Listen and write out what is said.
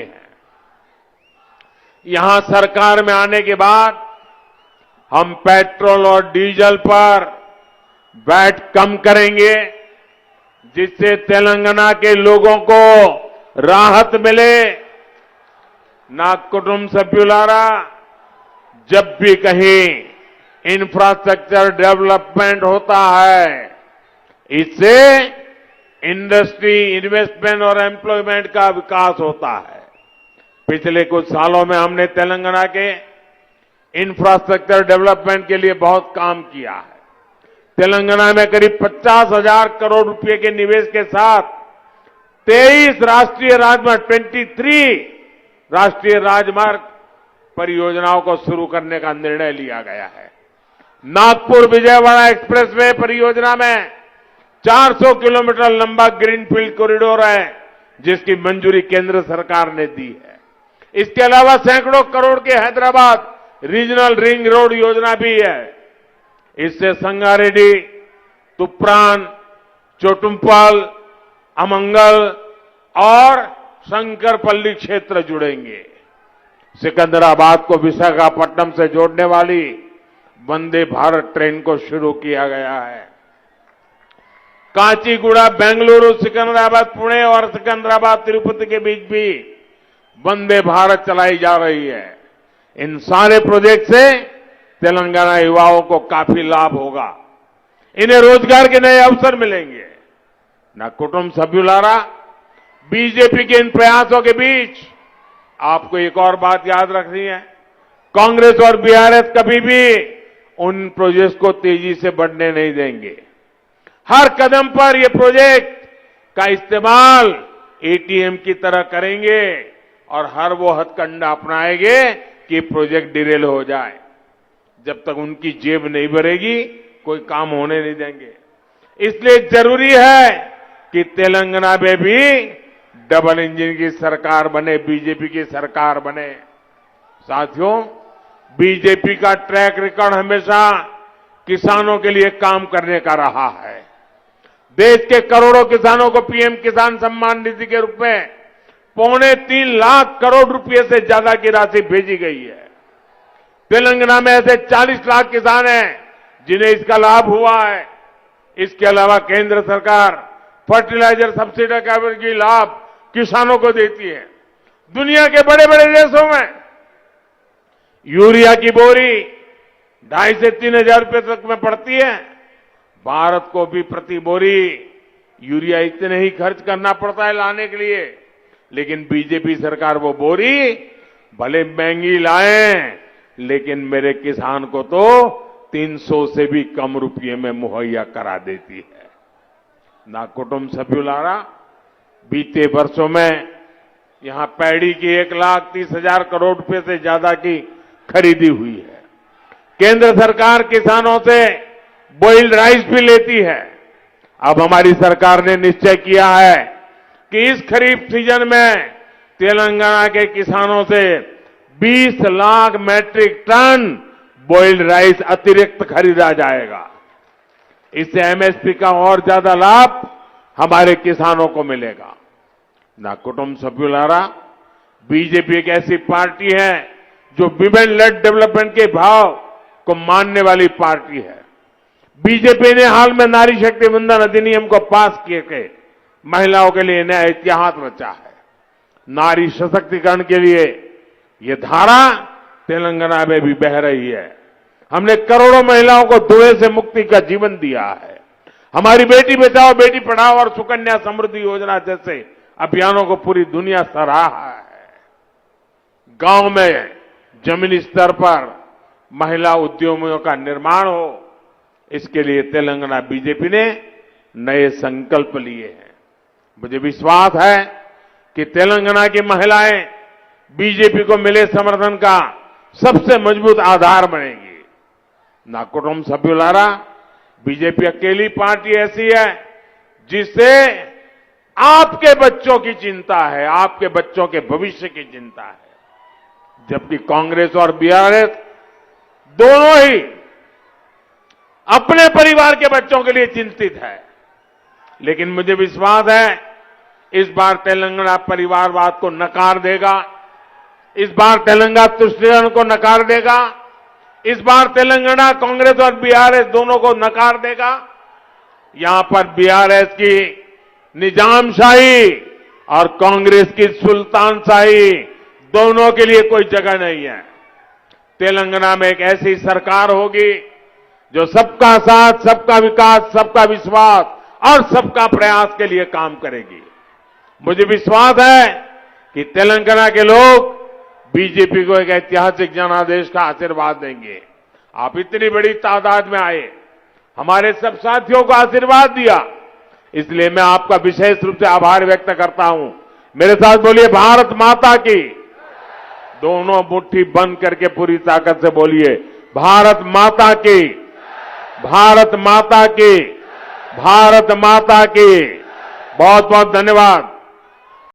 हैं। यहां सरकार में आने के बाद हम पेट्रोल और डीजल पर वैट कम करेंगे, जिससे तेलंगाना के लोगों को राहत मिले। ना कुटुंब सभ्युलारा, जब भी कहीं इंफ्रास्ट्रक्चर डेवलपमेंट होता है, इससे इंडस्ट्री, इन्वेस्टमेंट और एम्प्लॉयमेंट का विकास होता है। पिछले कुछ सालों में हमने तेलंगाना के इंफ्रास्ट्रक्चर डेवलपमेंट के लिए बहुत काम किया है। तेलंगाना में करीब 50,000 करोड़ रुपए के निवेश के साथ 23 राष्ट्रीय राजमार्ग, 23 राष्ट्रीय राजमार्ग परियोजनाओं को शुरू करने का निर्णय लिया गया है। नागपुर विजयवाड़ा एक्सप्रेसवे परियोजना में 400 किलोमीटर लंबा ग्रीनफील्ड कॉरिडोर है, जिसकी मंजूरी केंद्र सरकार ने दी है। इसके अलावा सैकड़ों करोड़ के हैदराबाद रीजनल रिंग रोड योजना भी है। इससे संगारेड्डी, तुप्रान, चोटुम्पल, अमंगल और शंकरपल्ली क्षेत्र जुड़ेंगे। सिकंदराबाद को विशाखापट्टनम से जोड़ने वाली वंदे भारत ट्रेन को शुरू किया गया है। काचीगुड़ा, बेंगलुरु, सिकंदराबाद, पुणे और सिकंदराबाद, तिरुपति के बीच भी वंदे भारत चलाई जा रही है। इन सारे प्रोजेक्ट से तेलंगाना युवाओं को काफी लाभ होगा। इन्हें रोजगार के नए अवसर मिलेंगे। ना कुटुंब सभ्युलारा, बीजेपी के इन प्रयासों के बीच आपको एक और बात याद रखनी है। कांग्रेस और बीआरएस कभी भी उन प्रोजेक्ट को तेजी से बढ़ने नहीं देंगे। हर कदम पर ये प्रोजेक्ट का इस्तेमाल एटीएम की तरह करेंगे और हर वो हथकंडा अपनाएंगे कि प्रोजेक्ट डिरेल हो जाए। जब तक उनकी जेब नहीं भरेगी, कोई काम होने नहीं देंगे। इसलिए जरूरी है कि तेलंगाना में भी डबल इंजन की सरकार बने, बीजेपी की सरकार बने। साथियों, बीजेपी का ट्रैक रिकॉर्ड हमेशा किसानों के लिए काम करने का रहा है। देश के करोड़ों किसानों को पीएम किसान सम्मान निधि के रूप में 3.25 लाख करोड़ रुपए से ज्यादा की राशि भेजी गई है। तेलंगाना में ऐसे 40 लाख किसान हैं जिन्हें इसका लाभ हुआ है। इसके अलावा केंद्र सरकार फर्टिलाइजर सब्सिडी का भी लाभ किसानों को देती है। दुनिया के बड़े बड़े देशों में यूरिया की बोरी 2,500 से 3,000 रुपए तक में पड़ती है। भारत को भी प्रति बोरी यूरिया इतने ही खर्च करना पड़ता है लाने के लिए, लेकिन बीजेपी सरकार वो बोरी भले महंगी लाए, लेकिन मेरे किसान को तो 300 से भी कम रुपये में मुहैया करा देती है। ना कुटुंब सभ्युलारा, बीते वर्षों में यहां पैडी की 1,30,000 करोड़ रुपए से ज्यादा की खरीदी हुई है। केंद्र सरकार किसानों से बॉइल्ड राइस भी लेती है। अब हमारी सरकार ने निश्चय किया है कि इस खरीफ सीजन में तेलंगाना के किसानों से 20 lakh metric ton boiled rice अतिरिक्त खरीदा जाएगा। इससे एमएसपी का और ज्यादा लाभ हमारे किसानों को मिलेगा। ना कुटुंब सभ्युलारा, बीजेपी एक ऐसी पार्टी है जो विमेन लेड डेवलपमेंट के भाव को मानने वाली पार्टी है। बीजेपी ने हाल में नारी शक्ति वंदन अधिनियम को पास किए महिलाओं के लिए नया इतिहास रचा है। नारी सशक्तिकरण के लिए यह धारा तेलंगाना में भी बह रही है। हमने करोड़ों महिलाओं को धुएं से मुक्ति का जीवन दिया है। हमारी बेटी बचाओ बेटी पढ़ाओ और सुकन्या समृद्धि योजना जैसे अभियानों को पूरी दुनिया सराहा है। गांव में जमीनी स्तर पर महिला उद्यमियों का निर्माण हो, इसके लिए तेलंगाना बीजेपी ने नए संकल्प लिए हैं। मुझे विश्वास है कि तेलंगाना की महिलाएं बीजेपी को मिले समर्थन का सबसे मजबूत आधार बनेगी। ना कुटुंब सभ्युलारा, बीजेपी अकेली पार्टी ऐसी है जिससे आपके बच्चों की चिंता है, आपके बच्चों के भविष्य की चिंता है। जबकि कांग्रेस और बीआरएस दोनों ही अपने परिवार के बच्चों के लिए चिंतित है। लेकिन मुझे विश्वास है इस बार तेलंगाना परिवारवाद को नकार देगा, इस बार तेलंगाना तुष्टिकरण को नकार देगा, इस बार तेलंगाना कांग्रेस और बीआरएस दोनों को नकार देगा। यहां पर बीआरएस की निजामशाही और कांग्रेस की सुल्तानशाही दोनों के लिए कोई जगह नहीं है। तेलंगाना में एक ऐसी सरकार होगी जो सबका साथ, सबका विकास, सबका विश्वास और सबका प्रयास के लिए काम करेगी। मुझे विश्वास है कि तेलंगाना के लोग बीजेपी को एक ऐतिहासिक जनादेश का आशीर्वाद देंगे। आप इतनी बड़ी तादाद में आए, हमारे सब साथियों को आशीर्वाद दिया, इसलिए मैं आपका विशेष रूप से आभार व्यक्त करता हूं। मेरे साथ बोलिए भारत माता की। दोनों मुट्ठी बंद करके पूरी ताकत से बोलिए भारत माता की, भारत माता की, भारत माता की। बहुत बहुत धन्यवाद।